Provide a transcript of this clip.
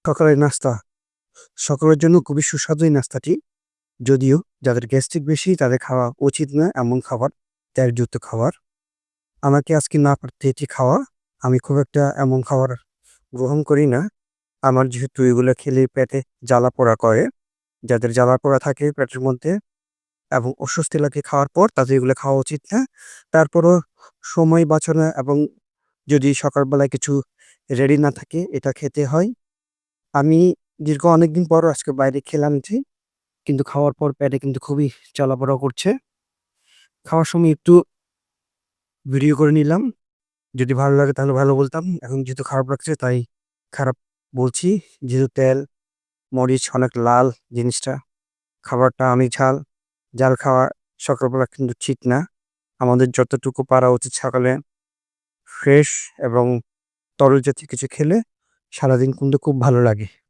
সকালের নাস্তা সকলের জন্য খুবই সুস্বাদু এই নাস্তাটি। যদিও যাদের গ্যাস্ট্রিক বেশি তাদের খাওয়া উচিত না এমন খাবার, তেলযুক্ত খাবার। আমাকে আজকে না পারতে এটি খাওয়া। আমি খুব একটা এমন খাবার গ্রহণ করি না। আমার যেহেতু এগুলো খেলে পেটে জ্বালা-পোড়া করে, যাদের জ্বালা-পোড়া থাকে পেটের মধ্যে এবং অস্বস্তি লাগে খাওয়ার পর তাদের এগুলো খাওয়া উচিত না। তারপরও সময় বাঁচানো এবং যদি সকালবেলায় কিছু রেডি না থাকে এটা খেতে হয়। আমি দীর্ঘ অনেকদিন পর আজকে বাইরে খেলাম যে, কিন্তু খাওয়ার পর পেটে কিন্তু খুবই জ্বালা-পোড়া করছে। খাওয়ার সময় একটু ভিডিও করে নিলাম। যদি ভালো লাগে তাহলে ভালো বলতাম। এখন যেহেতু খারাপ লাগছে তাই খারাপ বলছি। যেহেতু তেল, মরিচ অনেক লাল জিনিসটা। খাবারটা অনেক ঝাল। ঝাল খাওয়া সকালবেলা কিন্তু ঠিক না। আমাদের যতটুকু পারা উচিত সকালে ফ্রেশ এবং তরল জাতীয় কিছু খেলে সারাদিন কিন্তু খুব ভালো লাগে।